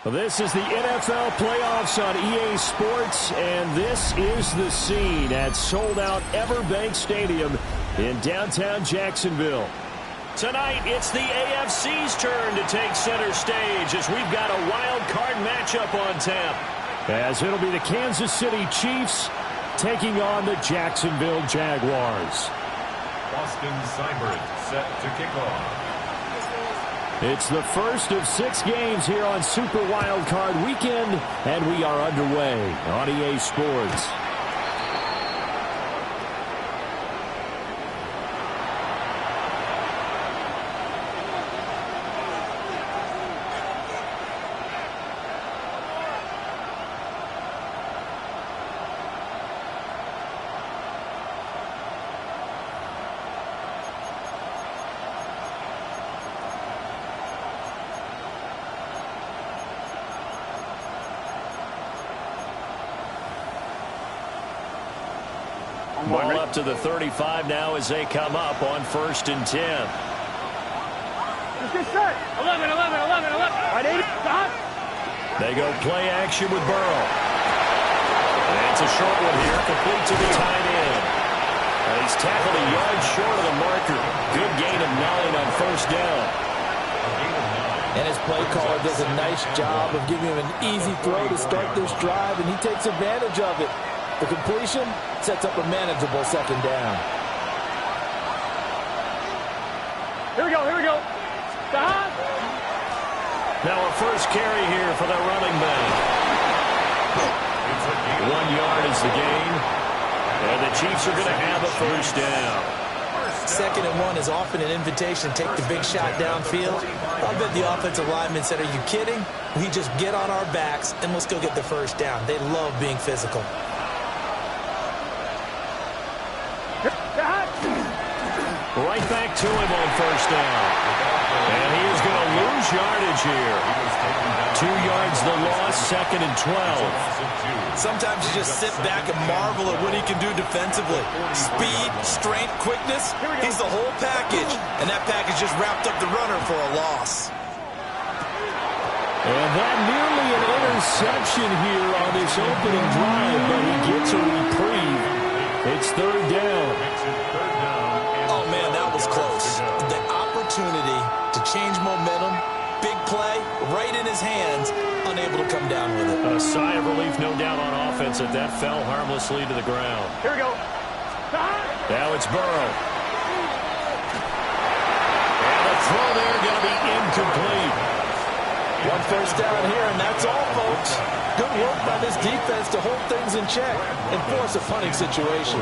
Well, this is the NFL playoffs on EA Sports, and this is the scene at sold-out Everbank Stadium in downtown Jacksonville. Tonight, it's the AFC's turn to take center stage as we've got a wild card matchup on tap. As it'll be the Kansas City Chiefs taking on the Jacksonville Jaguars. Boston Cyber set to kick off. It's the first of 6 games here on Super Wild Card Weekend, and we are underway on EA Sports. Ball up to the 35 now as they come up on 1st and 10. Let's get set. 11. Right, 80. They go play action with Burrow. And it's a short one here, complete to the tight end. And he's tackled a yard short of the marker. Good gain of 9 on 1st down. And his play caller does a nice job of giving him an easy throw to start this drive, and he takes advantage of it. The completion sets up a manageable 2nd down. Here we go. Now a first carry here for the running back. 1 yard is the gain. And the Chiefs are going to have a 1st down. 2nd and 1 is often an invitation to take the big shot downfield. I bet the offensive lineman said, "Are you kidding? We just get on our backs and let's go get the 1st down." They love being physical. Right back to him on 1st down. And he is going to lose yardage here. 2 yards the loss, 2nd and 12. Sometimes you just sit back and marvel at what he can do defensively. Speed, strength, quickness, he's the whole package. And that package just wrapped up the runner for a loss. And that nearly an interception here on this opening drive, but he gets a reprieve. It's 3rd down. Oh, man, that was close. The opportunity to change momentum, big play, right in his hands, unable to come down with it. A sigh of relief, no doubt, on offense that fell harmlessly to the ground. Here we go. Now it's Burrow. And the throw there going to be incomplete. 1 first down here, and that's all, folks. Good work by this defense to hold things in check and force a punting situation.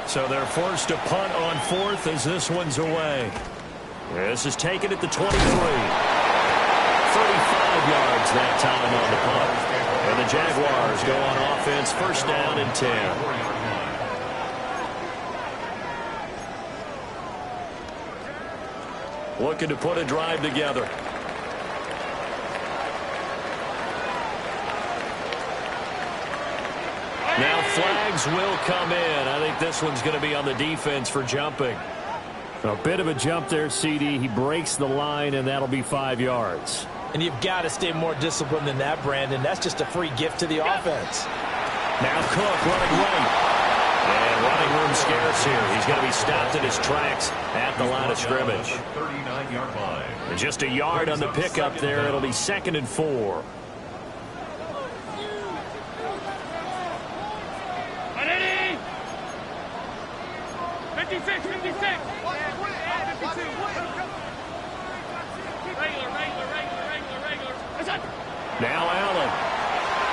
So they're forced to punt on 4th as this one's away. This is taken at the 23. 35 yards that time on the punt. And the Jaguars go on offense, 1st down and 10. Looking to put a drive together. Now flags will come in. I think this one's going to be on the defense for jumping. A bit of a jump there, CD. He breaks the line, and that'll be 5 yards. And you've got to stay more disciplined than that, Brandon. That's just a free gift to the offense. Now Cook running right. And running room scarce here. He's going to be stopped in his tracks at the line of scrimmage. And just a yard on the pickup there. It'll be 2nd and 4. 56, 56. 52. Regular. Now Allen.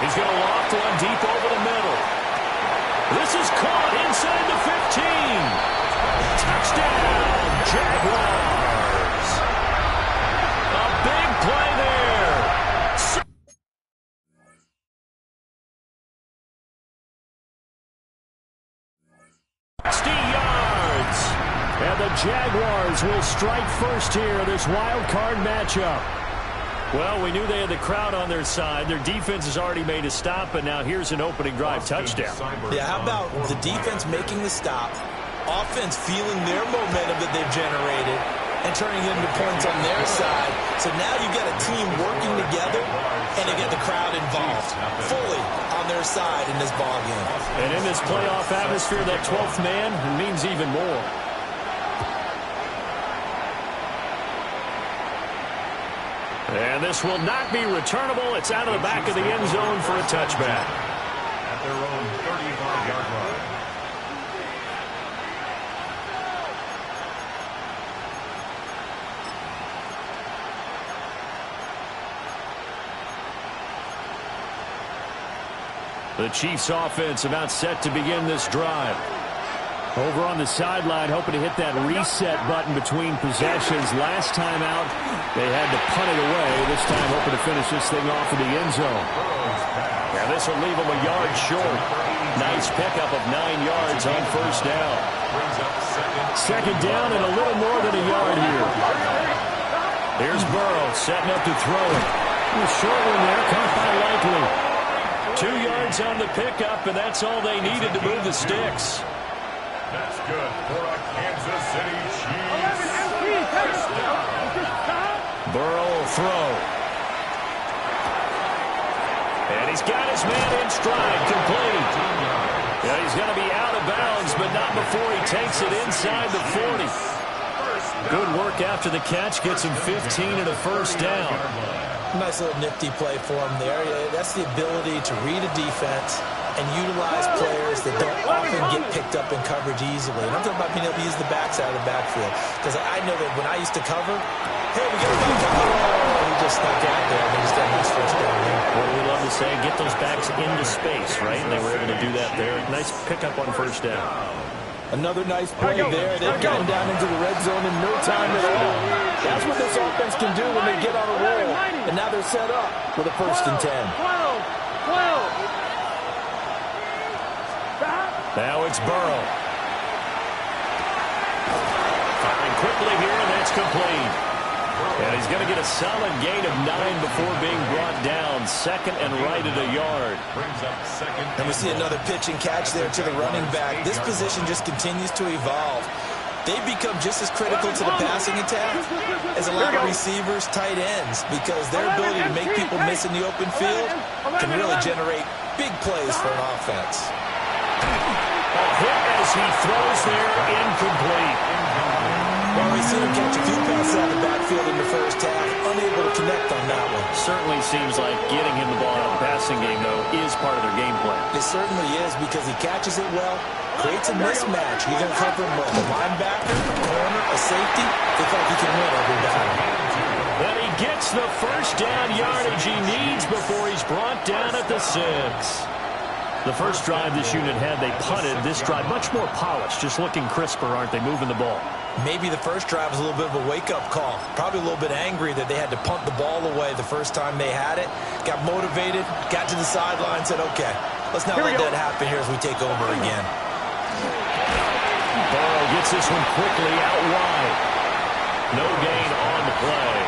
He's going to loft one deep over the middle. This is caught inside the 15. Touchdown, Jaguars. A big play there. 60 yards. And the Jaguars will strike first here in this wild card matchup. Well, we knew they had the crowd on their side. Their defense has already made a stop, and now here's an opening drive touchdown. Yeah, how about the defense making the stop, offense feeling their momentum that they've generated, and turning it into points on their side. So now you've got a team working together, and they get the crowd involved fully on their side in this ballgame. And in this playoff atmosphere, that 12th man means even more. And this will not be returnable. It's out of the back of the end zone for a touchback. At their own 35-yard line. The Chiefs offense about set to begin this drive. Over on the sideline, hoping to hit that reset button between possessions. Last time out, they had to punt it away. This time, hoping to finish this thing off in the end zone. Now, this will leave them a yard short. Nice pickup of 9 yards on first down. Second down and a little more than a yard here. Here's Burrow setting up to throw it. A short one there, caught by Likely. 2 yards on the pickup, and that's all they needed to move the sticks. That's good for a Kansas City Chiefs. Burrow will throw. And he's got his man in stride, complete. Yeah, he's going to be out of bounds, but not before he takes it inside the 40. Good work after the catch, gets him 15 and a first down. Nice little nifty play for him there. That's the ability to read a defense and utilize players that don't often get picked up in coverage easily. And I'm talking about being able to use the backs out of the backfield. Because I know that when I used to cover, hey, we got a back cover. Oh, he just snuck out there. They just got a nice first down there. What we love to say, get those backs into space, right? And they were able to do that there. Nice pickup on first down. Another nice play there. They've gotten down into the red zone in no time at all. That's what this offense can do when they get on a roll. And now they're set up for the 1st and 10. 12. Now it's Burrow. Firing quickly here, and that's complete. And he's going to get a solid gain of 9 before being brought down. Second and right at a yard. And we see another pitch and catch there to the running back. This position just continues to evolve. They become just as critical to the passing attack as a lot of receivers, tight ends, because their ability to make people miss in the open field can really generate big plays for an offense. A hit as he throws there, incomplete. Well, we've seen him catch a few passes out of the backfield in the first half, unable to connect on that one. Certainly seems like getting him the ball out of the passing game, though, is part of their game plan. It certainly is, because he catches it well, creates a mismatch. You're going to cover him with a linebacker, a corner, a safety. They feel like he can win every battle. Then he gets the first down yardage he needs before he's brought down at the 6. The first drive this unit had, they punted. This drive, much more polished, just looking crisper, aren't they, moving the ball? Maybe the first drive was a little bit of a wake-up call. Probably a little bit angry that they had to punt the ball away the first time they had it. Got motivated, got to the sideline, said, okay, let's not let that happen here as we take over again. Burrow gets this one quickly out wide. No gain on the play.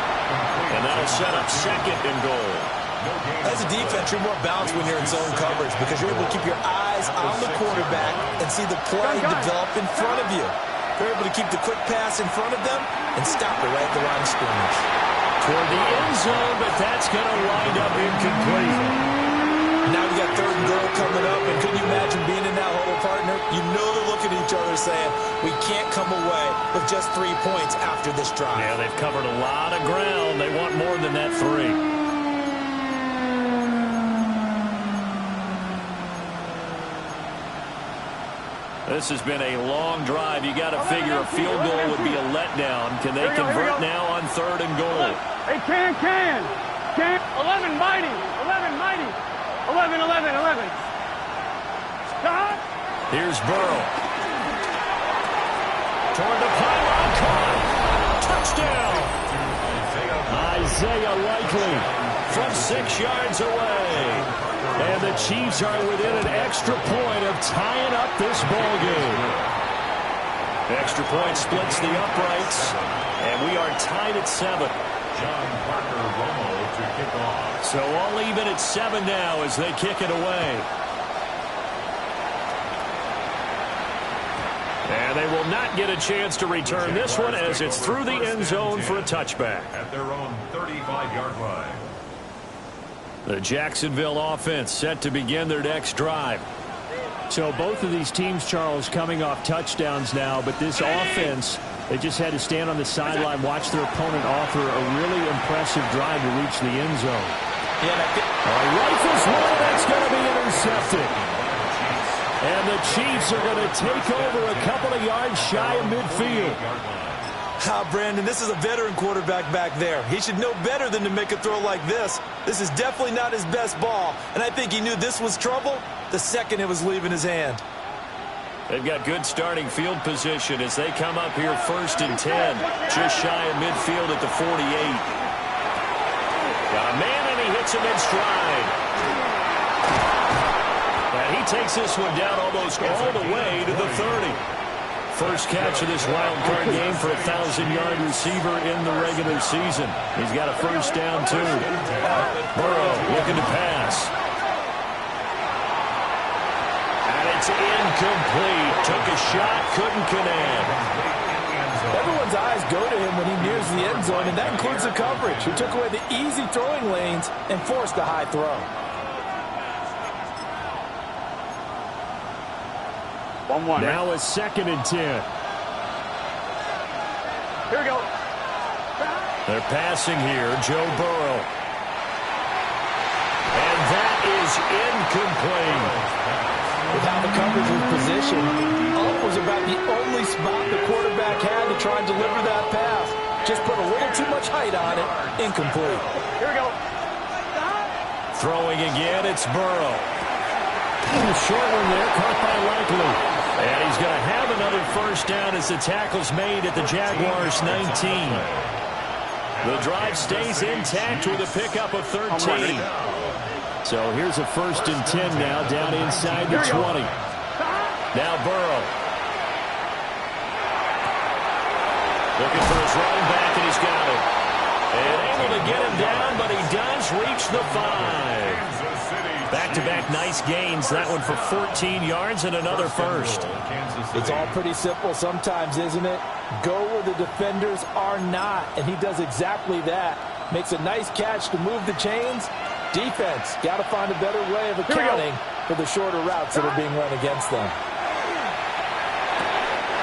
And that'll set up second and goal. As a defense, you're more balanced when you're in zone coverage because you're able to keep your eyes on the quarterback and see the play develop in front of you. They're able to keep the quick pass in front of them and stop it right at the line of scrimmage. Toward the end zone, but that's going to wind up incomplete. Now we got 3rd and goal coming up, and can you imagine being in that huddle, partner? You know they're looking at each other saying, we can't come away with just 3 points after this drive. Yeah, they've covered a lot of ground. They want more than that 3. This has been a long drive. You got to figure a field goal would be a letdown. Can they convert now on 3rd and goal? Hey, can. 11 mighty. 11 mighty. 11. Stop. Here's Burrow. Toward the pylon, caught. Touchdown. Isaiah Likely from 6 yards away. And the Chiefs are within an extra point of tying up this ball game. Extra point splits the uprights, and we are tied at 7. John Parker Romo to kick off. So all even at 7 now as they kick it away. And they will not get a chance to return this one as it's through the end zone for a touchback. At their own 35-yard line. The Jacksonville offense set to begin their next drive. So both of these teams, Charles, coming off touchdowns now, but this offense, they just had to stand on the sideline, watch their opponent offer a really impressive drive to reach the end zone. Rifles one, that's going to be intercepted. And the Chiefs are going to take over a couple of yards shy of midfield. Brandon, this is a veteran quarterback back there. He should know better than to make a throw like this. This is definitely not his best ball, and I think he knew this was trouble the second it was leaving his hand. They've got good starting field position as they come up here 1st and 10, just shy of midfield at the 48. Got a man, and he hits him in stride. And he takes this one down almost all the way to the 30. First catch of this wild card game for a 1,000-yard receiver in the regular season. He's got a first down, too. Burrow looking to pass. And it's incomplete. Took a shot, couldn't connect. Everyone's eyes go to him when he nears the end zone, and that includes the coverage, who took away the easy throwing lanes and forced a high throw. 1-1. Now a 2nd and 10. Here we go. They're passing here, Joe Burrow. And that is incomplete. With how the coverage was positioned, up was about the only spot the quarterback had to try and deliver that pass. Just put a little too much height on it. Incomplete. Here we go. Throwing again, it's Burrow. Short one there, caught by Likely. And he's going to have another first down as the tackle's made at the Jaguars' 19. The drive stays intact with a pickup of 13. So here's a 1st and 10 now, down inside the 20. Now Burrow. Looking for his running back, and he's got it. And able to get him down, but he does reach the 5. Back-to-back nice gains. That one for 14 yards and another first. It's all pretty simple sometimes, isn't it? Go where the defenders are not, and he does exactly that. Makes a nice catch to move the chains. Defense, got to find a better way of accounting for the shorter routes that are being run against them.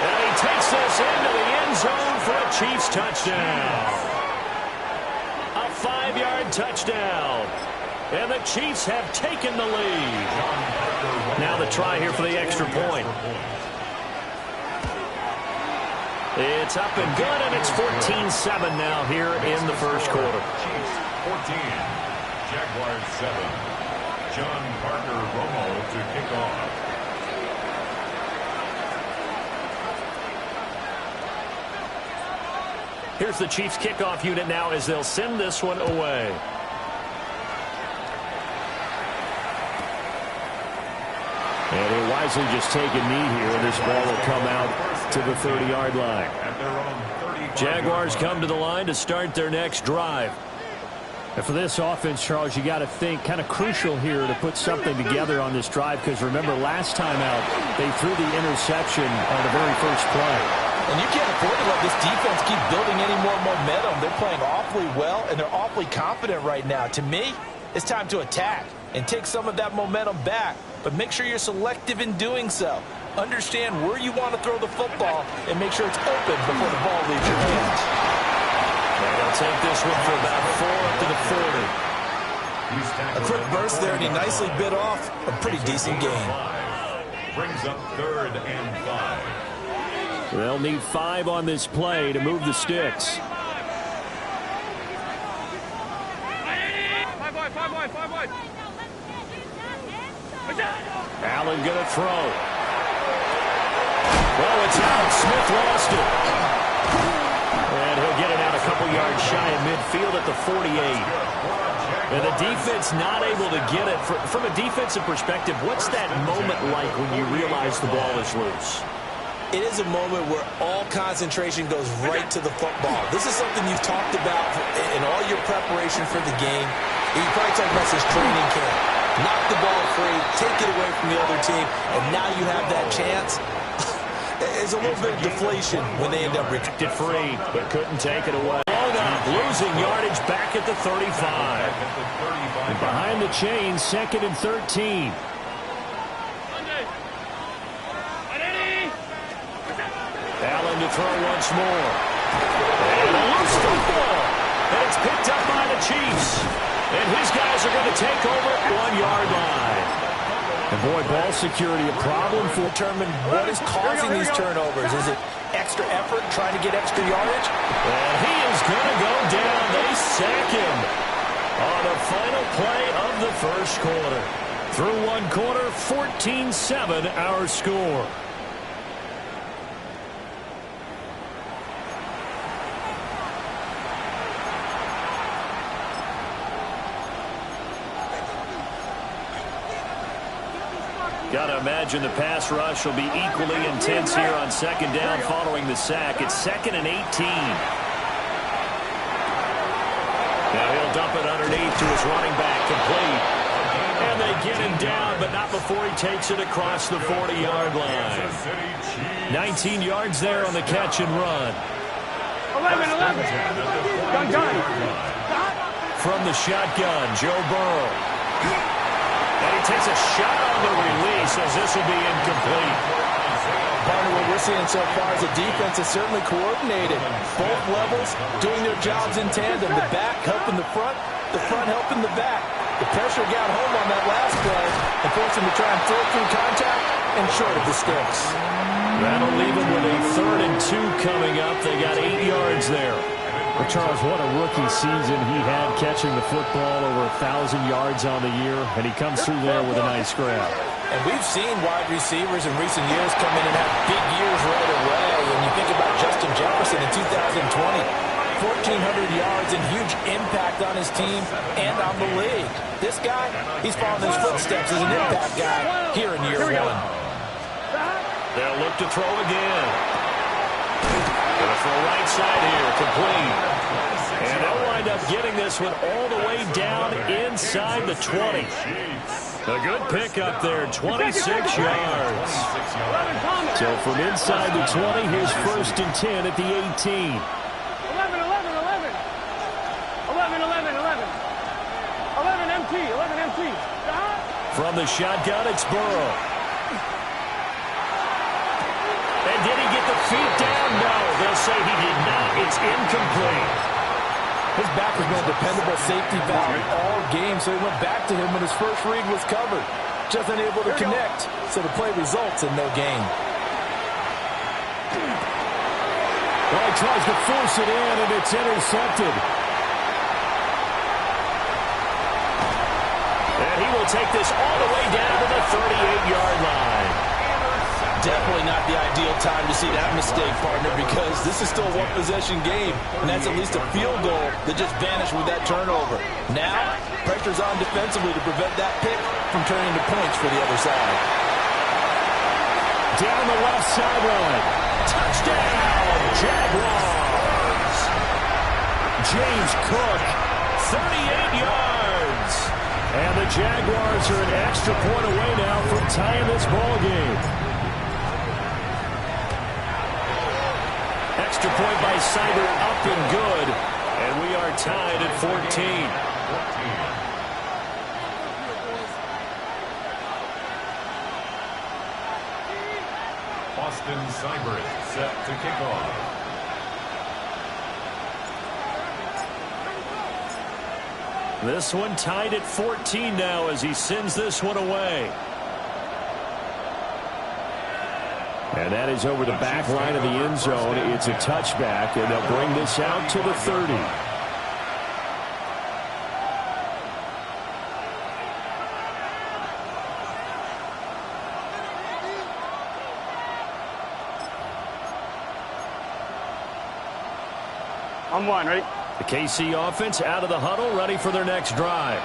And he takes this into the end zone for a Chiefs touchdown. A 5-yard touchdown. And the Chiefs have taken the lead. Now the try here for the extra point. It's up and good, and it's 14-7 now here in the first quarter. Chiefs 14, Jaguars 7. John Parker Romo to kick off. Here's the Chiefs kickoff unit now as they'll send this one away. And he'll wisely just take a knee here, and this ball will come out to the 30-yard line. Jaguars come to the line to start their next drive. And for this offense, Charles, you got to think kind of crucial here to put something together on this drive, because remember last time out they threw the interception on the very first play. And you can't afford to let this defense keep building any more momentum. They're playing awfully well, and they're awfully confident right now. To me, it's time to attack and take some of that momentum back. But make sure you're selective in doing so. Understand where you want to throw the football and make sure it's open before the ball leaves your hands. They'll take this one for about 4 up to the 40. A quick burst there, and he nicely bit off a pretty decent gain. brings up 3rd and 5. They'll need 5 on this play to move the sticks. Allen going to throw. Well, it's out. Smith lost it. And he'll get it out a couple yards shy of midfield at the 48. And the defense not able to get it. From a defensive perspective, what's that moment like when you realize the ball is loose? It is a moment where all concentration goes right to the football. This is something you've talked about in all your preparation for the game. You probably talked about this training camp. Knock the ball free, take it away from the other team, and now you have that chance. There's a little bit of deflation when they end up It free, but couldn't take it away. Losing yardage back at the 35. And behind the chains, 2nd and 13. Allen to throw once more. And a loose football. And it's picked up by the Chiefs. And his guys are going to take over at 1-yard line. And boy, ball security a problem for determine what is causing these turnovers. Is it extra effort, trying to get extra yardage? And he is going to go down. They sack him on the final play of the first quarter. Through 1 quarter, 14-7 our score. Got to imagine the pass rush will be equally intense here on 2nd down following the sack. It's 2nd and 18. Now he'll dump it underneath to his running back, complete. And they get him down, but not before he takes it across the 40-yard line. 19 yards there on the catch and run. 11. Gun. From the shotgun, Joe Burrow. And he takes a shot on the release as this will be incomplete. Partner, what we're seeing so far is the defense is certainly coordinated. Both levels doing their jobs in tandem. The back helping the front helping the back. The pressure got home on that last play and forced him to try and throw through contact and short of the sticks. That'll leave him with a 3rd and 2 coming up. They got 8 yards there. Well, Charles, what a rookie season he had catching the football, over 1,000 yards on the year, and he comes through there with a nice grab. And we've seen wide receivers in recent years come in and have big years right away. And you think about Justin Jefferson in 2020, 1,400 yards and huge impact on his team and on the league. This guy, he's following his footsteps as an impact guy here in year 1. They'll look to throw again. Going for a right side here, complete. And they'll wind up getting this one all the way down inside the 20. A good pickup there, 26 yards. So from inside the 20, here's 1st and 10 at the 18. 11. 11 MT. From the shotgun, it's Burrow. And did he get the feet down? No, they'll say he did not. It's incomplete. His back has been a dependable safety valve all game, so he went back to him when his first read was covered. Just unable to connect, so the play results in no gain. Well, he tries to force it in, and it's intercepted. And he will take this all the way down to the 38-yard line. Definitely not the ideal time to see that mistake, partner, because this is still a one-possession game, and that's at least a field goal that just vanished with that turnover. Now, pressure's on defensively to prevent that pick from turning into points for the other side. Down the left sideline. Touchdown, Jaguars. James Cook, 38 yards. And the Jaguars are an extra point away now from tying this ball game. Extra point by Sider, up and good. And we are tied at 14. Austin Seibert set to kick off. This one tied at 14 now as he sends this one away. And that is over the back line of the end zone. It's a touchback, and they'll bring this out to the 30. On one, ready? The KC offense out of the huddle, ready for their next drive.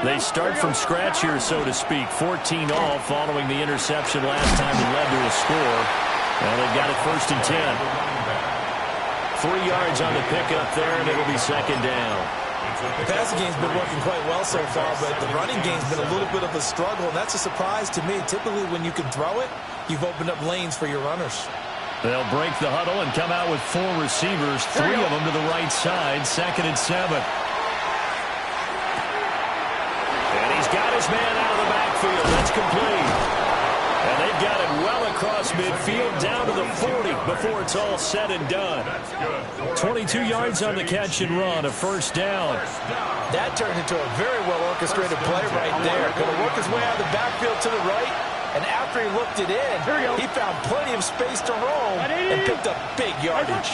They start from scratch here, so to speak. 14 all following the interception last time that led to a score. Well, they've got it 1st and 10. 3 yards on the pickup there, and it'll be 2nd down. The passing game's been working quite well so far, but the running game's been a little bit of a struggle, and that's a surprise to me. Typically, when you can throw it, you've opened up lanes for your runners. They'll break the huddle and come out with 4 receivers, 3 of them to the right side, 2nd and 7. And he's got his man out of the backfield. That's complete. And they've got it well across midfield down to the 40 before it's all said and done. 22 yards on the catch and run, a 1st down. That turned into a very well-orchestrated play right there. Going to work his way out of the backfield to the right. And after he looked it in, he found plenty of space to roam and picked up big yardage.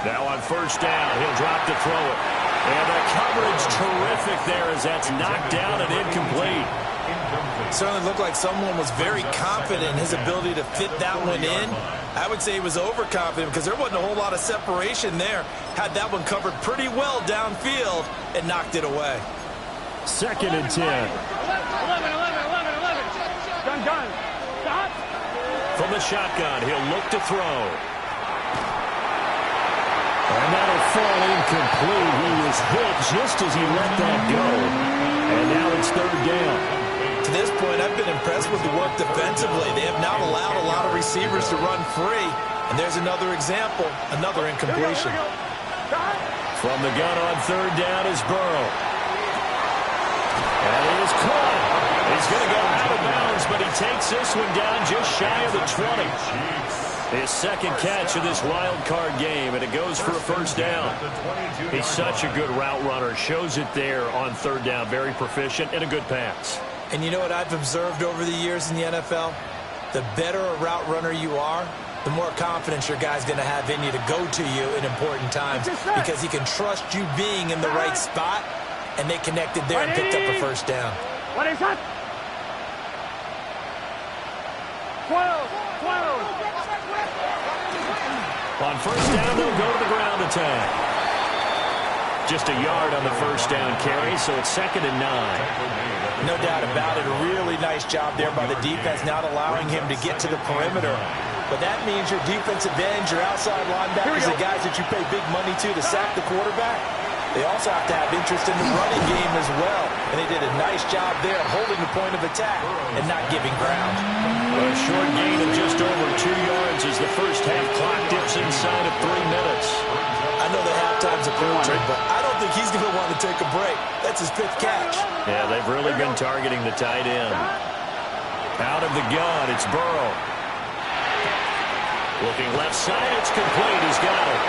Now on 1st down, he'll drop to throw it. And the coverage terrific there as that's knocked down and incomplete. Certainly looked like someone was very confident in his ability to fit that one in. I would say he was overconfident because there wasn't a whole lot of separation there. Had that one covered pretty well downfield and knocked it away. 2nd and 10. 11. Gun. Stop. From the shotgun, he'll look to throw. And that'll fall incomplete. He was hit just as he let that go. And now it's 3rd down. To this point, I've been impressed with the work defensively. They have not allowed a lot of receivers to run free. And there's another example, another incompletion. From the gun on 3rd down is Burrow. And it is caught. He's going to go out of bounds, but he takes this one down just shy of the 20. His 2nd catch of this wild card game, and it goes for a 1st down. He's such a good route runner. Shows it there on 3rd down. Very proficient and a good pass. And you know what I've observed over the years in the NFL? The better a route runner you are, the more confidence your guy's going to have in you to go to you in important times because he can trust you being in the right spot, and they connected there and picked up a 1st down. What is that? 12. On 1st down, they'll go to the ground attack. Just a yard on the 1st down carry, so it's 2nd and 9. No doubt about it. A really nice job there by the defense, not allowing him to get to the perimeter. But that means your defensive ends, your outside linebackers, the guys that you pay big money to sack the quarterback, they also have to have interest in the running game as well. And they did a nice job there holding the point of attack and not giving ground. A short gain of just over 2 yards as the 1st half clock dips inside of 3 minutes. I know the halftime's approaching, but I don't think he's going to want to take a break. That's his 5th catch. Yeah, they've really been targeting the tight end. Out of the gun, it's Burrow. Looking left side, it's complete. He's got it.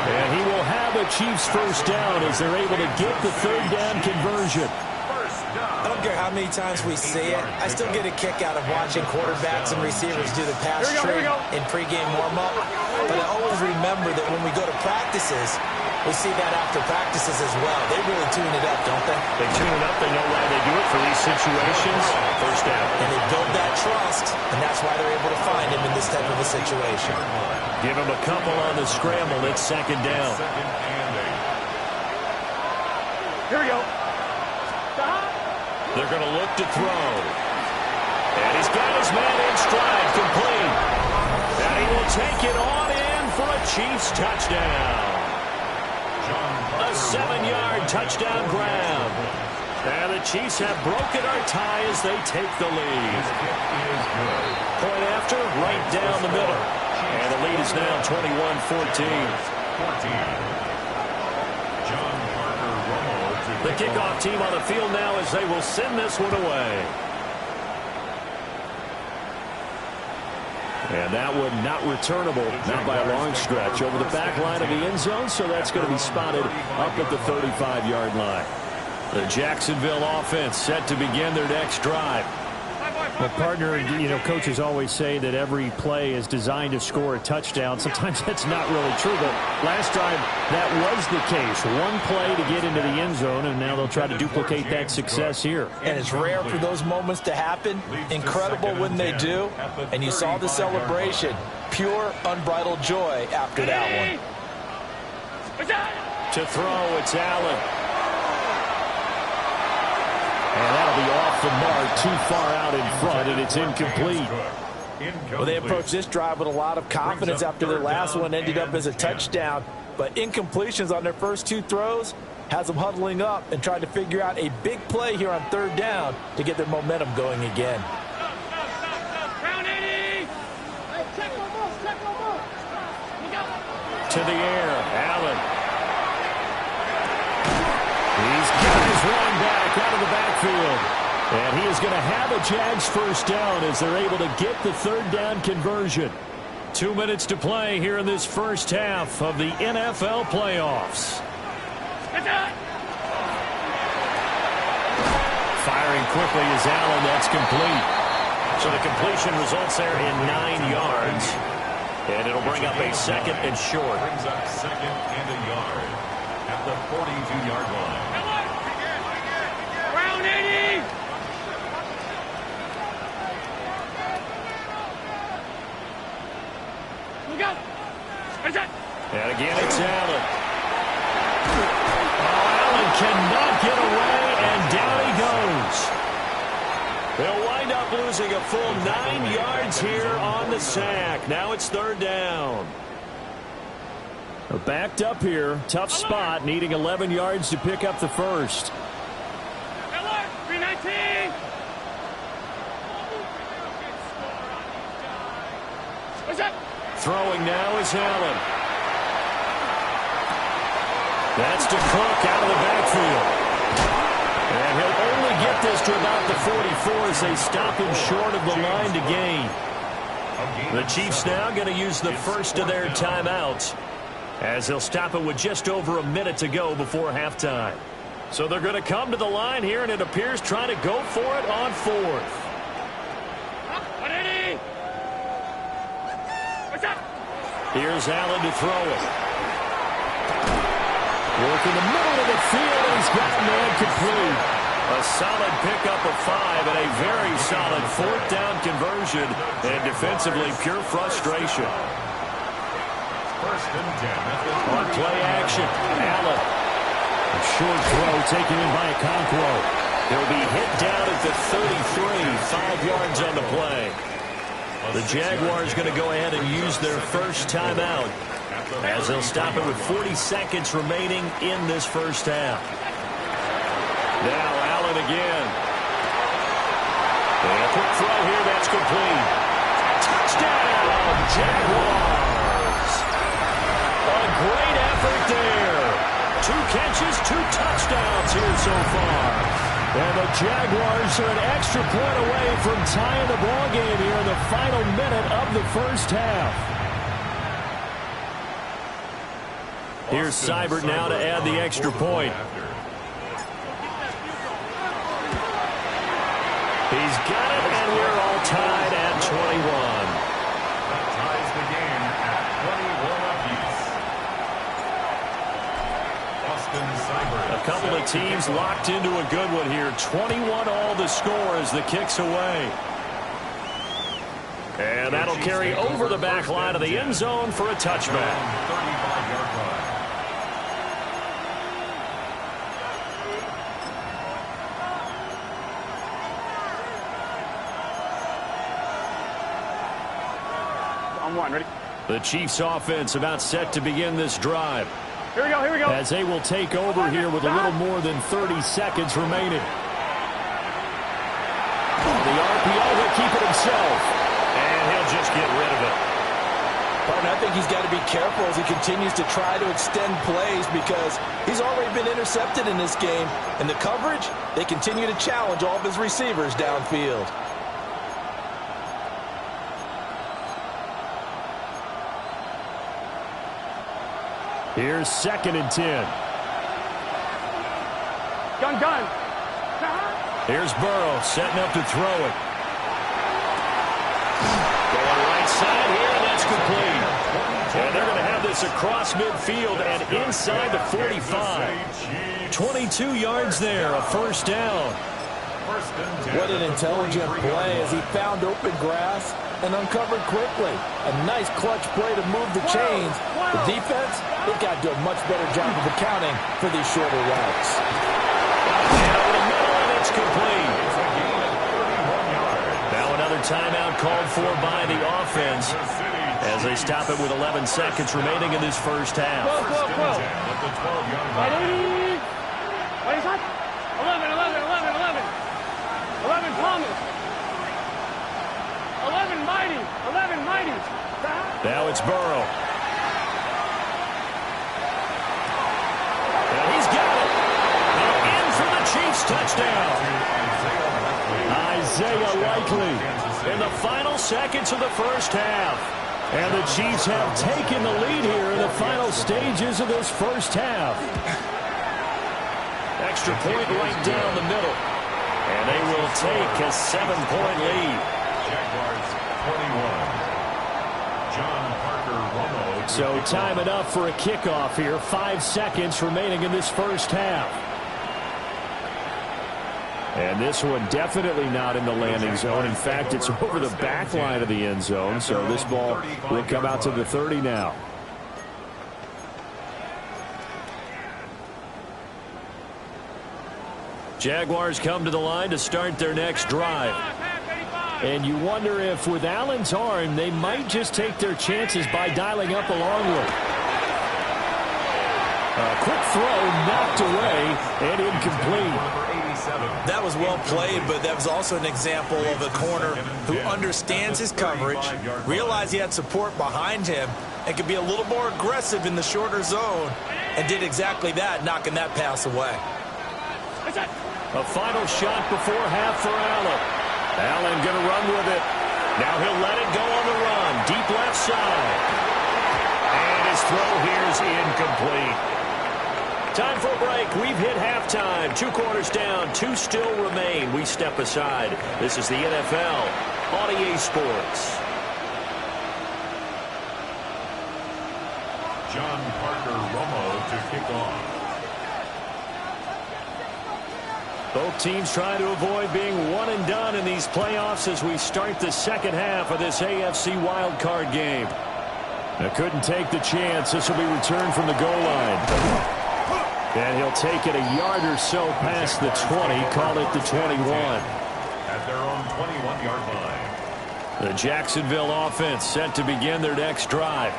And he will have a Chiefs 1st down as they're able to get the 3rd down conversion. I don't care how many times we see it. I still get a kick out of watching quarterbacks and receivers do the pass tree in pregame warm-up. But I always remember that when we go to practices, we see that after practices as well. They really tune it up, don't they? They tune it up. They know why they do it for these situations. 1st down. And they build that trust, and that's why they're able to find him in this type of a situation. Give him a couple on the scramble. It's 2nd down. Here we go. They're going to look to throw. And he's got his man in stride, complete. And he will take it on in for a Chiefs touchdown. A 7-yard touchdown grab. And the Chiefs have broken our tie as they take the lead. Point after, right down the middle. And the lead is now 21-14. The kickoff team on the field now as they will send this one away. And that one not returnable, not by a long stretch, over the back line of the end zone, so that's going to be spotted up at the 35-yard line. The Jacksonville offense set to begin their next drive. Well, partner, coaches always say that every play is designed to score a touchdown. Sometimes that's not really true, but last drive that was the case. One play to get into the end zone, and now they'll try to duplicate that success here. And it's rare for those moments to happen. Incredible when they do. And you saw the celebration. Pure, unbridled joy after that one. To throw, it's Allen. And that'll be off the mark, too far out in front, and it's incomplete. Well, they approached this drive with a lot of confidence after their last one ended up as a touchdown. But incompletions on their first two throws has them huddling up and trying to figure out a big play here on third down to get their momentum going again. To the air, Allen. He's got his run back out of the backfield. And he is going to have a Jags first down as they're able to get the third down conversion. 2 minutes to play here in this first half of the NFL playoffs. Firing quickly is Allen. That's complete. So the completion results there in 9 yards. And it'll bring up a second and short. Brings up second and a yard at the 42-yard line. Round 80! Look out! And again, it's Allen. Oh, Allen cannot get away, and down he goes. They'll wind up losing a full 9 yards here on the sack. Now it's third down. Backed up here. Tough spot, needing 11 yards to pick up the first. 319! What's up? Throwing now is Allen. That's to Cook out of the backfield. And he'll only get this to about the 44 as they stop him short of the line to gain. The Chiefs now going to use the first of their timeouts as they'll stop it with just over a minute to go before halftime. So they're going to come to the line here, and it appears trying to go for it on fourth. Here's Allen to throw it. Work in the middle of the field, and he's got a man complete. A solid pickup of 5 and a very solid fourth down conversion. And defensively, pure frustration. First and 10. On play action, Allen. A short throw taken in by Okonkwo. He'll be hit down at the 33, 5 yards on the play. The Jaguars going to go ahead and use their first timeout as they'll stop it with 40 seconds remaining in this first half. Now Allen again. And a quick throw here, that's complete. Touchdown, Jaguars. A great effort there. 2 catches, 2 touchdowns here so far. And the Jaguars are an extra point away from tying the ball game here in the final minute of the first half. Here's Seibert now to add the extra point. He's got it, and we're all tied at 21. That ties the game at 21 apiece. Austin Seibert. A couple of teams locked into a good one here. 21 all the score as the kick's away. And that'll carry over the back line of the end zone for a touchback. 35-yard line. On one, ready? The Chiefs offense about set to begin this drive. Here we go, here we go. As they will take over here with a little more than 30 seconds remaining. The RPO will keep it himself. And he'll just get rid of it. Partner, I think he's got to be careful as he continues to try to extend plays because he's already been intercepted in this game. And the coverage, they continue to challenge all of his receivers downfield. Here's 2nd and 10. Gun. Here's Burrow setting up to throw it. inside here, and that's complete. And they're going to have this across midfield and inside the 45. 22 yards there, a first down. What an intelligent play as he found open grass and uncovered quickly. A nice clutch play to move the chains. The defense, they've got to do a much better job of accounting for these shorter routes. And over the middle, and it's complete. Now another timeout called for by the offense as they stop it with 11 seconds remaining in this first half. What is that? 11 Thomas. 11 Mighty. 11 Mighty. Now it's Burrow. And he's got it. And in for the Chiefs touchdown. Isaiah Likely in the final seconds of the first half. And the Chiefs have taken the lead here in the final stages of this first half. Extra point right down the middle. And they will take a 7-point lead. Jaguars 21. John Parker Romo. So time enough for a kickoff here. 5 seconds remaining in this first half. And this one definitely not in the landing zone. In fact, it's over the back line of the end zone. So this ball will come out to the 30 now. Jaguars come to the line to start their next drive. And you wonder if with Allen's arm, they might just take their chances by dialing up a long one. A quick throw knocked away and incomplete. That was well played, but that was also an example of a corner who understands his coverage, realized he had support behind him, and could be a little more aggressive in the shorter zone, and did exactly that, knocking that pass away. A final shot before half for Allen. Allen going to run with it. Now he'll let it go on the run. Deep left side. And his throw here is incomplete. Time for a break. We've hit halftime. 2 quarters down. 2 still remain. We step aside. This is the NFL on EA Sports. John Parker Romo to kick off. Both teams trying to avoid being one and done in these playoffs as we start the second half of this AFC wildcard game. Now couldn't take the chance. This will be returned from the goal line. And he'll take it a yard or so past the 20. Call it the 21. At their own 21-yard line. The Jacksonville offense set to begin their next drive.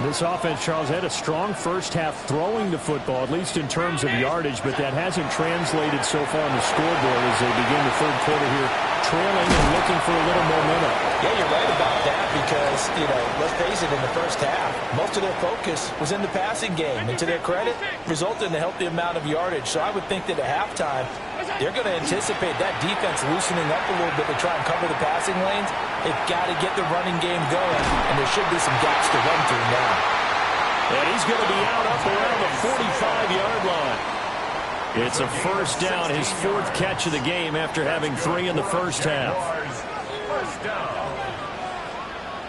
This offense, Charles, had a strong first half throwing the football, at least in terms of yardage, but that hasn't translated so far on the scoreboard as they begin the third quarter here, trailing and looking for a little momentum. Yeah, you're right about that because, let's face it, in the first half, most of their focus was in the passing game. And to their credit, resulted in a healthy amount of yardage. So I would think that at halftime, they're going to anticipate that defense loosening up a little bit to try and cover the passing lanes. They've got to get the running game going, and there should be some gaps to run through now. And he's going to be out up around the 45-yard line. It's a first down, his 4th catch of the game after having 3 in the first half. First down.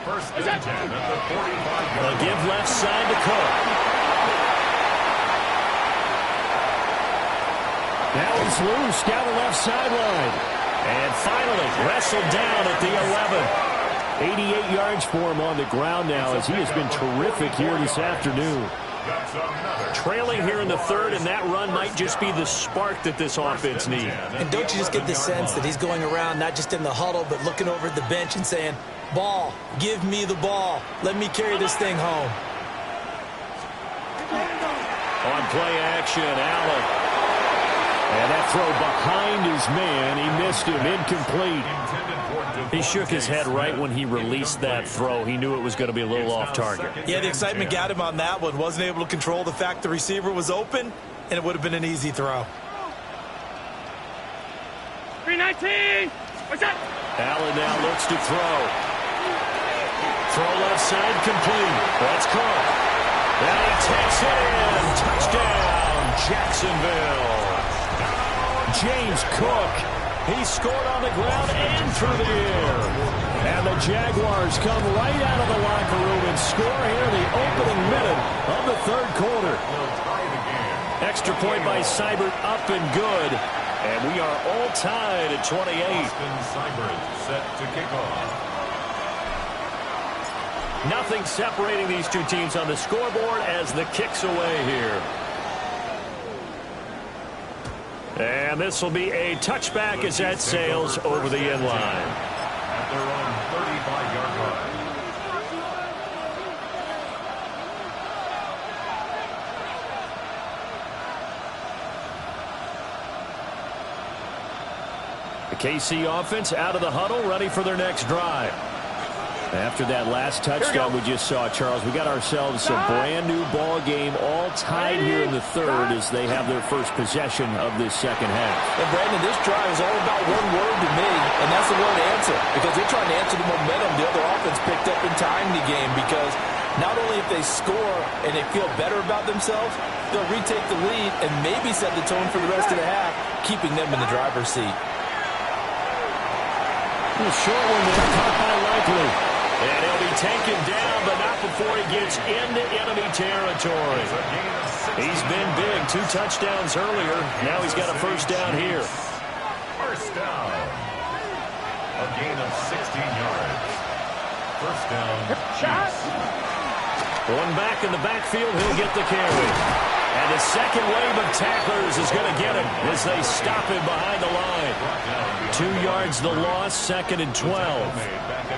First and 10 at the 45-yard line. A give left side to Cook. Now he's loose down the left sideline. And finally wrestled down at the 11. 88 yards for him on the ground now as he has been terrific here this afternoon. Trailing here in the 3rd, and that run might just be the spark that this offense needs. And don't you just get the sense that he's going around not just in the huddle but looking over at the bench and saying, ball, give me the ball. Let me carry this thing home. On play action, Allen. And that throw behind his man. He missed him. Incomplete. He shook his head right when he released that throw. He knew it was going to be a little off target. Yeah, the excitement got him on that one. Wasn't able to control the fact the receiver was open, and it would have been an easy throw. 319. What's that? Allen now looks to throw. Throw left side complete. That's Cook. And he takes it in. Touchdown, Jacksonville. James Cook, he scored on the ground and through the air. And the Jaguars come right out of the locker room and score here in the opening minute of the third quarter. Extra point by Seibert, up and good. And we are all tied at 28. Austin Seibert set to kick off. Nothing separating these two teams on the scoreboard as the kick's away here. And this will be a touchback as that sails over the end line. At their own 35-yard line. The KC offense out of the huddle, ready for their next drive. After that last touchdown we just saw, Charles, we got ourselves a brand-new ball game, all tied here in the third as they have their first possession of this second half. And, Brandon, this drive is all about one word to me, and that's the word answer, because they're trying to answer the momentum the other offense picked up in tying the game, because not only if they score and they feel better about themselves, they'll retake the lead and maybe set the tone for the rest of the half, keeping them in the driver's seat. A short one there, caught by Likely. And he'll be taken down, but not before he gets into enemy territory. He's been big, 2 touchdowns earlier. Now he's got a first down here. First down. A gain of 16 yards. First down. Chiefs. One back in the backfield, he'll get the carry. And the second wave of tacklers is going to get him as they stop him behind the line. 2 yards the loss, 2nd and 12.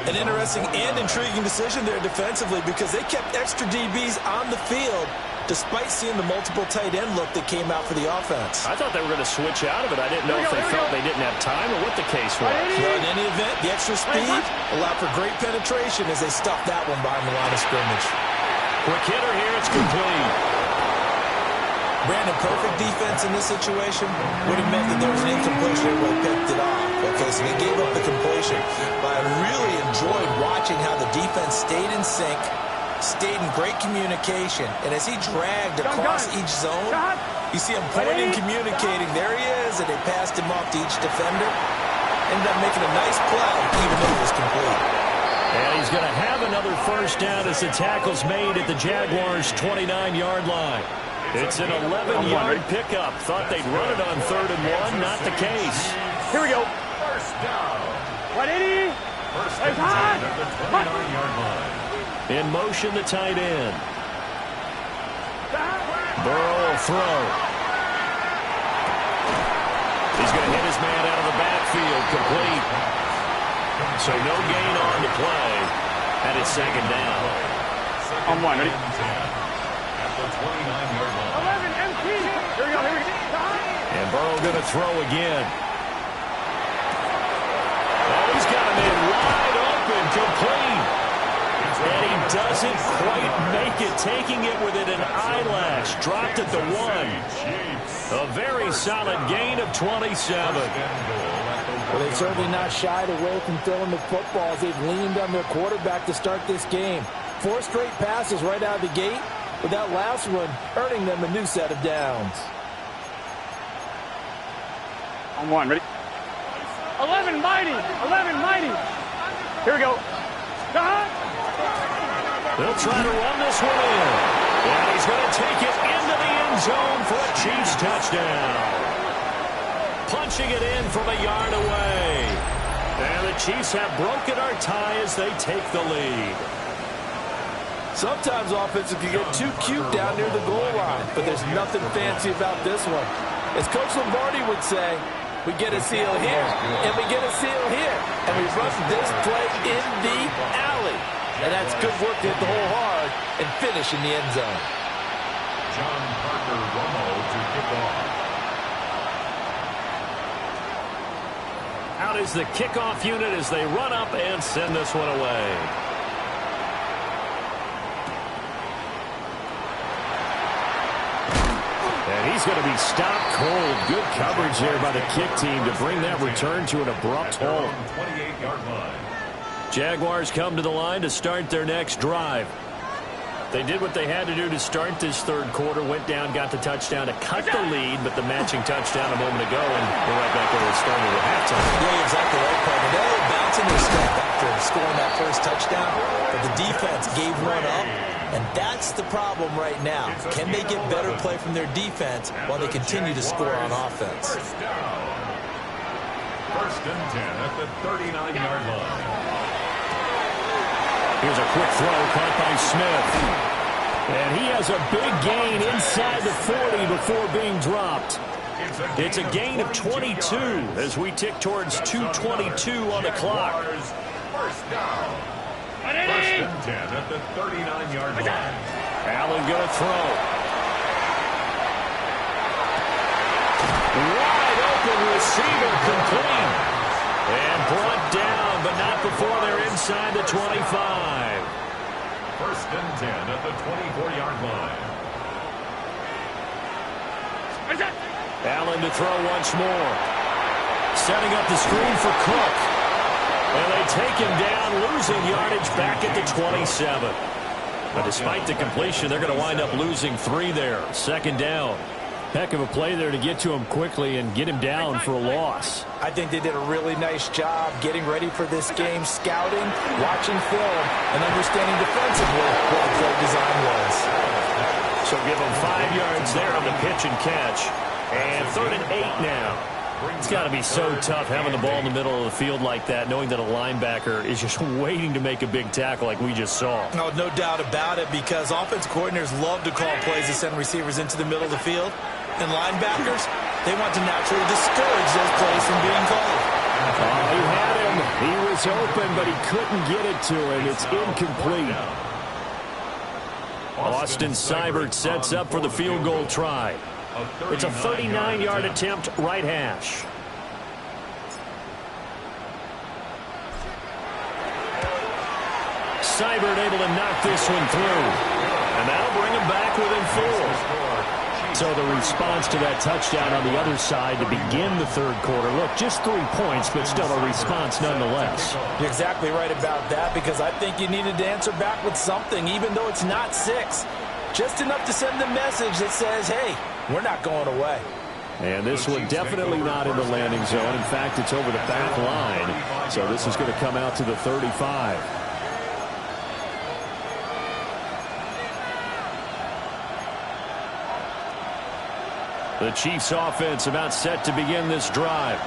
An interesting and intriguing decision there defensively because they kept extra DBs on the field despite seeing the multiple tight end look that came out for the offense. I thought they were going to switch out of it. I didn't know if they felt they didn't have time or what the case was. Well, in any event, the extra speed allowed for great penetration as they stuffed that one behind the line of scrimmage. Quick hitter here, it's complete. Brandon, perfect defense in this situation would have meant that there was an incompletion and would have picked it off. Okay, so they gave up the completion. But I really enjoyed watching how the defense stayed in sync, stayed in great communication, and as he dragged across each zone, you see him pointing, communicating. There he is, and they passed him off to each defender. Ended up making a nice play, even though it was complete. And he's going to have another first down as the tackle's made at the Jaguars' 29-yard line. It's an 11-yard pickup. Thought they'd run it on 3rd and 1. Not the case. Here we go. First down. 180. First and 10 at the 29-yard line. In motion, the tight end. Burrow will throw. He's going to hit his man out of the backfield. Complete. So no gain on the play. And it's 2nd down. On 1. Ready? At the 29-yard line. 11 empty. Here we go. Here we go. And Burrow going to throw again. Oh, he's got him in wide open, complete. And he doesn't quite make it, taking it within an eyelash. Dropped at the 1. A very solid gain of 27. Well, they've certainly not shied away from throwing the football as they've leaned on their quarterback to start this game. 4 straight passes right out of the gate, with that last one earning them a new set of downs. On 1. Ready? 11 mighty. 11 mighty. Here we go. They'll try to run this one in. And he's going to take it into the end zone for a Chiefs touchdown. Punching it in from a yard away. And the Chiefs have broken our tie as they take the lead. Sometimes offenses can get too cute down near the goal line, but there's nothing fancy about this one. As Coach Lombardi would say, we get a seal here, and we get a seal here, and we run this play in the alley. And that's good work to hit the hole hard and finish in the end zone. John Parker Romo to kick off. Out is the kickoff unit as they run up and send this one away. And he's going to be stopped cold. Good coverage there by the kick team to bring that return to an abrupt halt. 28-yard line. Jaguars come to the line to start their next drive. They did what they had to do to start this third quarter, went down, got the touchdown to cut the lead, but the matching touchdown a moment ago, and we're right back where we started at halftime. Yeah, exactly right, Parker. They relaxing their step after scoring that first touchdown, but the defense gave one up, and that's the problem right now. Can they get better play from their defense while they continue to score on offense? First and 10 at the 39-yard line. Here's a quick throw caught by Smith. And he has a big gain inside the 40 before being dropped. It's a gain of 22 as we tick towards 2:22 on the clock. First down. First and 10 at the 39-yard line. Allen going to throw. Wide open receiver complete. And brought down, but not before they're inside the 25. First and 10 at the 24-yard line. Allen to throw once more. Setting up the screen for Cook. And they take him down, losing yardage back at the 27. But despite the completion, they're going to wind up losing 3 there. Second down. Heck of a play there to get to him quickly and get him down for a loss. I think they did a really nice job getting ready for this game, scouting, watching film, and understanding defensively what the play design was. So give them 5 yards there on the pitch and catch. And 3rd and 8 now. It's got to be so tough having the ball in the middle of the field like that, knowing that a linebacker is just waiting to make a big tackle like we just saw. No, no doubt about it, because offensive coordinators love to call plays to send receivers into the middle of the field. And linebackers, they want to naturally discourage those plays from being called. Oh, he had him. He was open, but he couldn't get it to him. It's incomplete. Austin Seibert sets up for the field goal try. It's a 39-yard attempt, right hash. Seibert able to knock this one through. And that'll bring him back within 4. So the response to that touchdown on the other side to begin the third quarter. Look, just 3 points, but still a response nonetheless. You're exactly right about that, because I think you needed to answer back with something, even though it's not 6. Just enough to send the message that says, hey, we're not going away. And this one definitely not in the landing zone. In fact, it's over the back line. So this is going to come out to the 35. The Chiefs offense about set to begin this drive.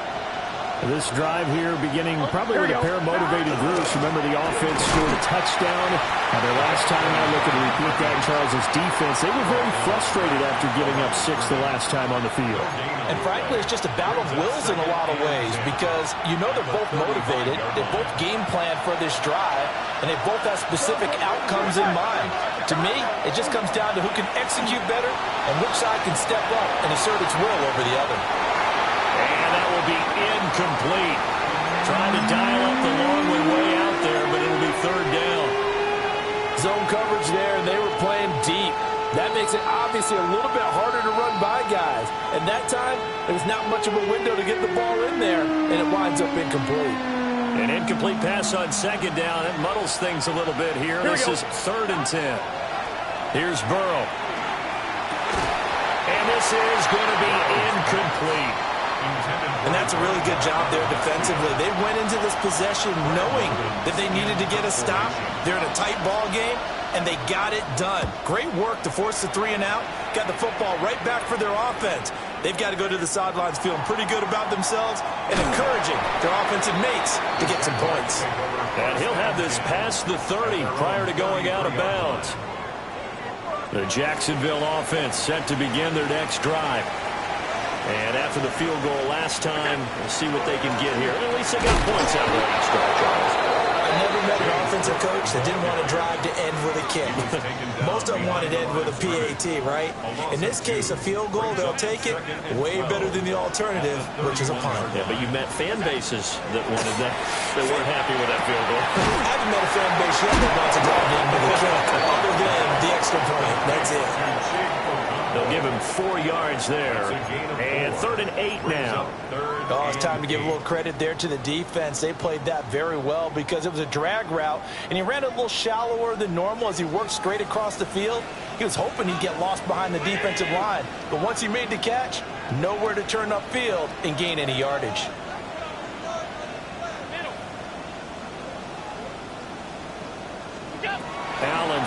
This drive here beginning probably with a pair of motivated groups. Remember, the offense scored a touchdown. Their last time I look at repeat that in Charles' defense, they were very frustrated after giving up 6 the last time on the field. And frankly, it's just a battle of wills in a lot of ways, because you know they're both motivated. They both game plan for this drive, and they both have specific outcomes in mind. To me, it just comes down to who can execute better and which side can step up and assert its will over the other. And that will be incomplete. Trying to dial up the long way out there, but it'll be 3rd down. Zone coverage there, and they were playing deep. That makes it obviously a little bit harder to run by guys. And that time, there was not much of a window to get the ball in there, and it winds up incomplete. An incomplete pass on 2nd down. That muddles things a little bit here. This is 3rd and 10. Here's Burrow. And this is going to be incomplete. And that's a really good job there defensively. They went into this possession knowing that they needed to get a stop. They're in a tight ball game, and they got it done. Great work to force the 3 and out. Got the football right back for their offense. They've got to go to the sidelines feeling pretty good about themselves and encouraging their offensive mates to get some points. And he'll have this past the 30 prior to going out of bounds. The Jacksonville offense set to begin their next drive. And after the field goal last time, we'll see what they can get here. At least they got points out of the last drive, Charles. I never met an offensive coach that didn't want to drive to end with a kick. Most of them wanted to end with a PAT, right? In this case, a field goal, they'll take it. Way better than the alternative, which is a punt. Yeah, but you met fan bases that wanted that, that weren't happy with that field goal. I haven't met a fan base yet that wants to drive to end with a kick, other than the extra point. That's it. They'll give him 4 yards there. And 3rd and 8 now. Oh, it's time to give a little credit there to the defense. They played that very well because it was a drag route, and he ran a little shallower than normal as he worked straight across the field. He was hoping he'd get lost behind the defensive line, but once he made the catch, nowhere to turn upfield and gain any yardage.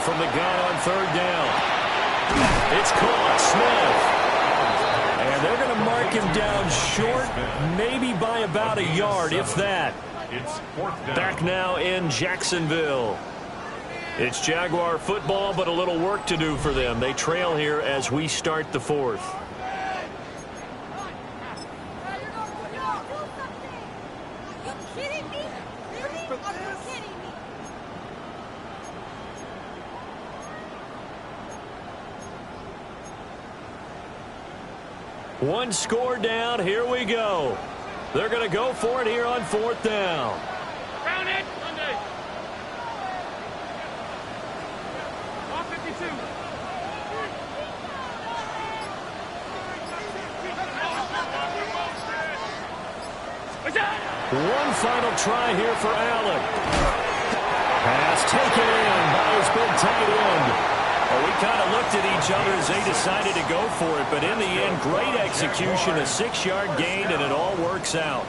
from the gun on third down. It's caught. Smith. And they're going to mark him down short, maybe by about a yard, if that. It's fourth down. Back now in Jacksonville. It's Jaguar football, but a little work to do for them. They trail here as we start the fourth. One score down. Here we go. They're going to go for it here on fourth down. Round it. Sunday. Off 52. One final try here for Allen. Pass taken in by his big tight end. Well, we kind of looked at each other as they decided to go for it, but in the end, great execution, a 6-yard gain, and it all works out.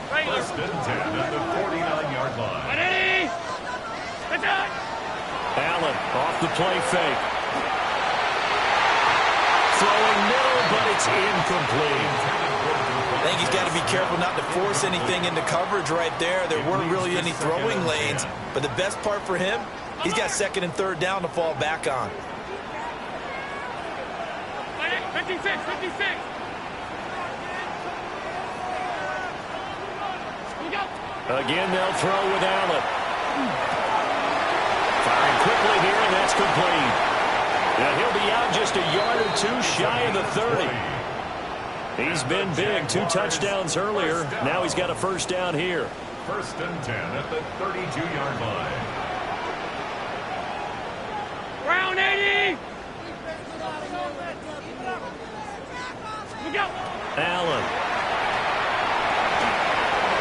First and 10 at the 49-yard line. Ready? Attack! Allen off the play fake. Throwing middle, but it's incomplete. I think he's got to be careful not to force anything into coverage right there. There weren't really any throwing lanes, but the best part for him, he's got second and third down to fall back on. 56, 56. Again, they'll throw with Allen. Firing quickly here, and that's complete. Now he'll be out just a yard or two shy of the 30. He's been big. 2 touchdowns earlier. Now he's got a first down here. First and 10 at the 32-yard line. Round 80. Look out. Allen.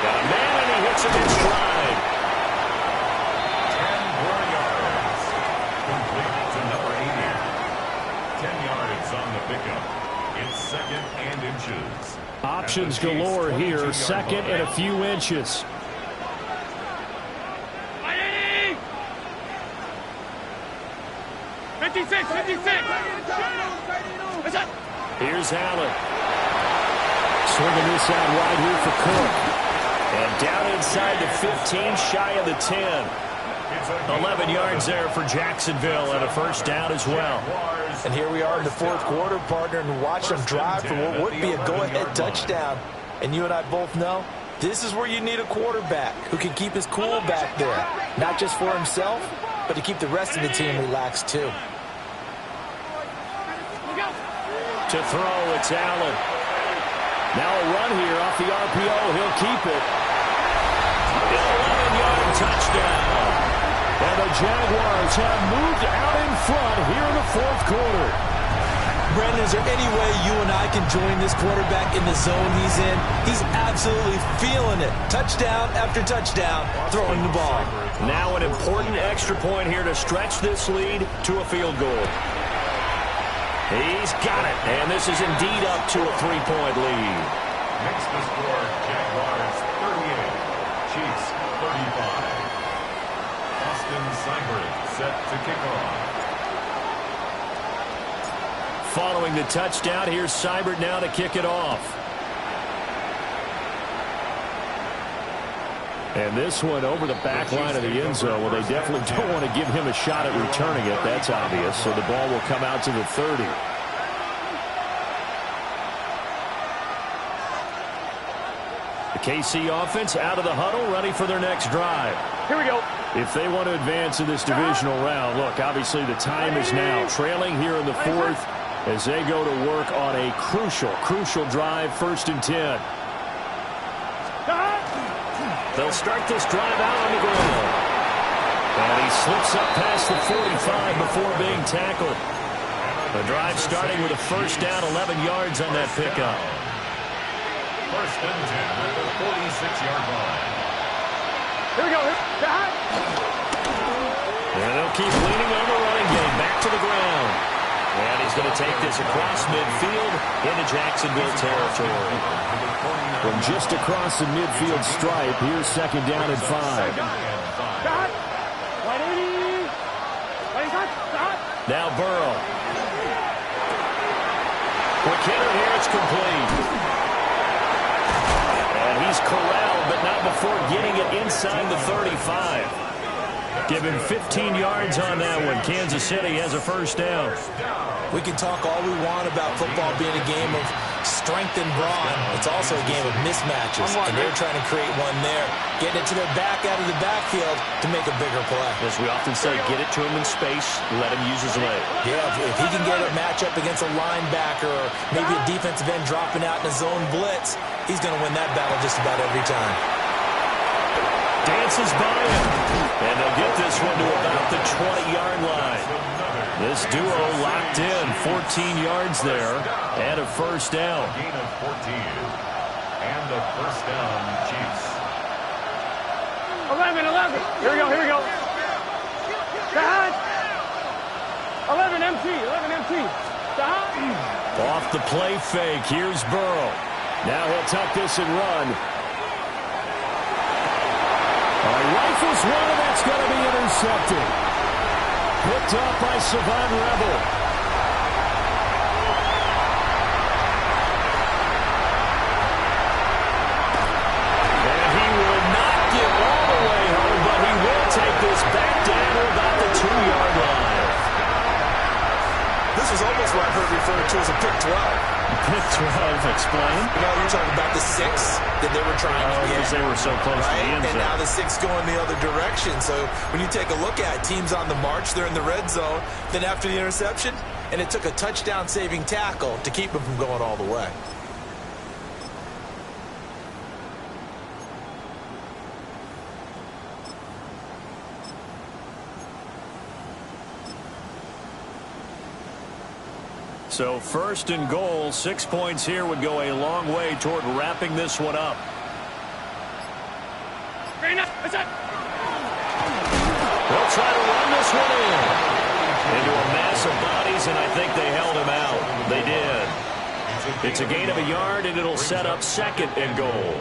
Got a man, and he hits him in stride. 10 more yards. Complete to number 80. 10 yards on the pickup. It's second and inches. Options galore here. Second and a few inches. 56, 56. Here's Allen. Swinging this out wide here for Cook. And down inside the 15, shy of the 10. 11 yards there for Jacksonville and a first down as well. And here we are in the fourth quarter, partner, and watch them drive for what would be a go-ahead touchdown. And you and I both know this is where you need a quarterback who can keep his cool back there. Not just for himself, but to keep the rest of the team relaxed too. To throw, it's Allen. Now a run here off the RPO. He'll keep it. 11-yard touchdown. And the Jaguars have moved out in front here in the fourth quarter. Brandon, is there any way you and I can join this quarterback in the zone he's in? He's absolutely feeling it. Touchdown after touchdown, throwing the ball. Now an important extra point here to stretch this lead to a field goal. He's got it, and this is indeed up to a 3-point lead. Makes the score Jaguars 38, Chiefs 35. Austin Seibert set to kick off. Following the touchdown, here's Seibert now to kick it off. And this one over the back line of the end zone. Well, they definitely don't want to give him a shot at returning it. That's obvious. So the ball will come out to the 30. The KC offense out of the huddle, ready for their next drive. Here we go. If they want to advance in this divisional round, look, obviously the time is now. Trailing here in the fourth as they go to work on a crucial drive, 1st and 10. They'll start this drive out on the ground. And he slips up past the 45 before being tackled. The drive starting with a first down, 11 yards on that pickup. First and 10 at the 46-yard line. Here we go. And they'll keep leaning on the running game. Back to the ground. And he's going to take this across midfield into Jacksonville territory. From just across the midfield stripe, here's 2nd down and 5. Now Burrow. Quick hitter here, it's complete. And he's corralled, but not before getting it inside the 35. Give him 15 yards on that one. Kansas City has a first down. We can talk all we want about football being a game of strength and brawn. It's also a game of mismatches, and they're trying to create one there, getting it to their back out of the backfield to make a bigger play. As we often say, get it to him in space, let him use his leg. Yeah, if he can get a matchup against a linebacker or maybe a defensive end dropping out in a zone blitz, he's going to win that battle just about every time. Dances by him, and they'll get this one to about the 20-yard line. This duo locked in, 14 yards there, and a first down. Gain of 14, and the first down, Chiefs. 11. Here we go. Behind. 11 MT. Behind. Off the play fake, here's Burrow. Now he'll tuck this and run. Rifles one, and that's going to be intercepted. Picked up by Savon Rebel. And he will not get all the way home, but he will take this back down to about the 2-yard line. This was almost what I've heard referred to as a pick 12. Pick 12, explain. You know, you're talking about the 6 that they were trying to get. Because they were so close to the end zone. And now the 6 going the other direction. So when you take a look at teams on the march, they're in the red zone. Then after the interception, and it took a touchdown-saving tackle to keep them from going all the way. So first and goal, 6 points here would go a long way toward wrapping this one up. They'll try to run this one in. Into a mass of bodies, and I think they held him out. They did. It's a gain of a yard, and it'll set up second and goal.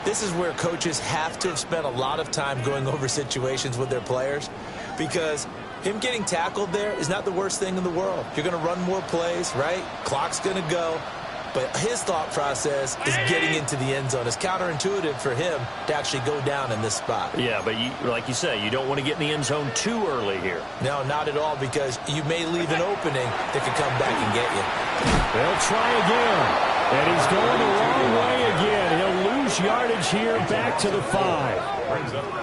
This is where coaches have to have spent a lot of time going over situations with their players, because him getting tackled there is not the worst thing in the world. You're going to run more plays, right? Clock's going to go. But his thought process is getting into the end zone. It's counterintuitive for him to actually go down in this spot. Yeah, but like you say, you don't want to get in the end zone too early here. No, not at all, because you may leave an opening that could come back and get you. They'll try again. And he's going the wrong way again. He'll lose yardage here back to the 5.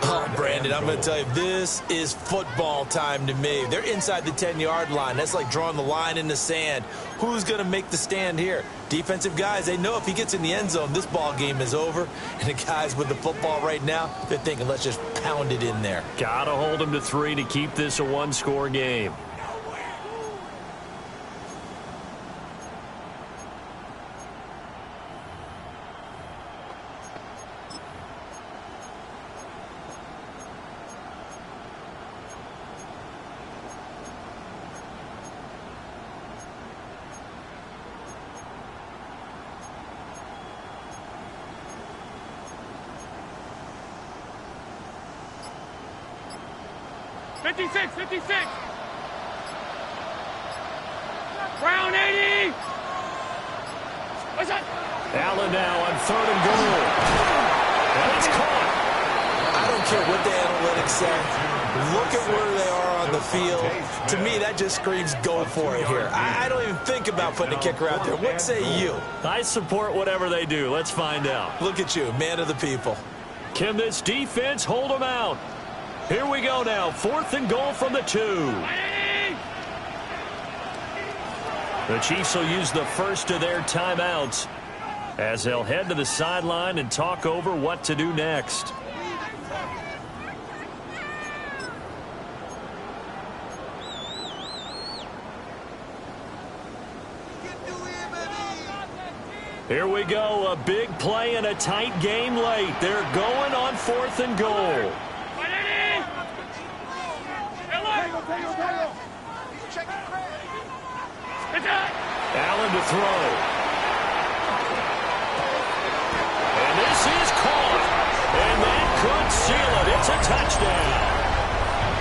Oh, Brandon, I'm going to tell you, this is football time to me. They're inside the 10-yard line. That's like drawing the line in the sand. Who's going to make the stand here? Defensive guys, they know if he gets in the end zone, this ball game is over. And the guys with the football right now, they're thinking, let's just pound it in there. Got to hold him to 3 to keep this a one-score game. Brown 80. Allen now on 3rd and goal. And it's caught. I don't care what the analytics say. Look at where they are on the field. To me, that just screams go for it here. I don't even think about putting a kicker out there. What say you? I support whatever they do. Let's find out. Look at you, man of the people. Can this defense hold them out? Here we go now. 4th and goal from the 2. The Chiefs will use the first of their timeouts as they'll head to the sideline and talk over what to do next. Here we go. A big play and a tight game late. They're going on 4th and goal. Allen to throw. And this is caught. And that could seal it. It's a touchdown.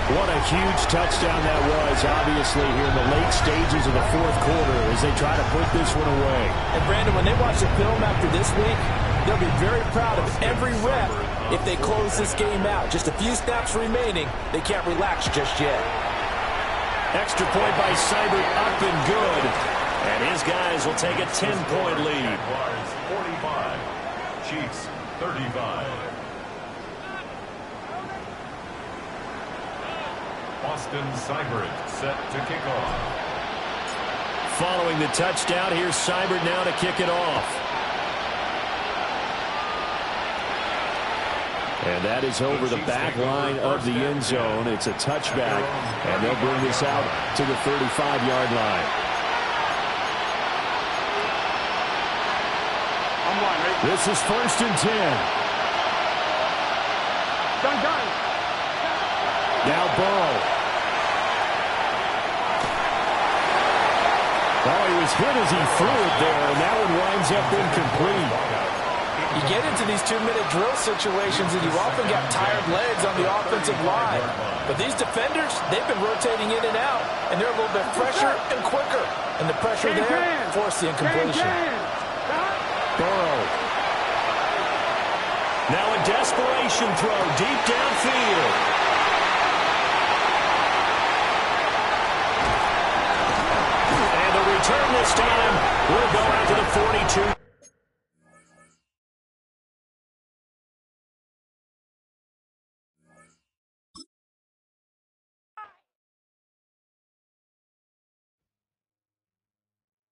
What a huge touchdown that was, obviously, here in the late stages of the fourth quarter as they try to put this one away. And, Brandon, when they watch the film after this week, they'll be very proud of every rep if they close this game out. Just a few snaps remaining. They can't relax just yet. Extra point by Seibert, up and good. And his guys will take a 10-point lead. Jaguars 45, Chiefs 35. Austin Seibert set to kick off. Following the touchdown, here's Seibert now to kick it off. And that is over the back line of the end zone. It's a touchback, and they'll bring this out to the 35-yard line. This is 1st and 10. Done. Now Burrow. Oh, he was hit as he threw it there, and that one winds up incomplete. You get into these 2-minute drill situations, and you often got tired legs on the offensive line. But these defenders, they've been rotating in and out, and they're a little bit fresher and quicker. And the pressure there forced the incompletion. Burrow. Now a desperation throw deep downfield. Return this time will go out to the 42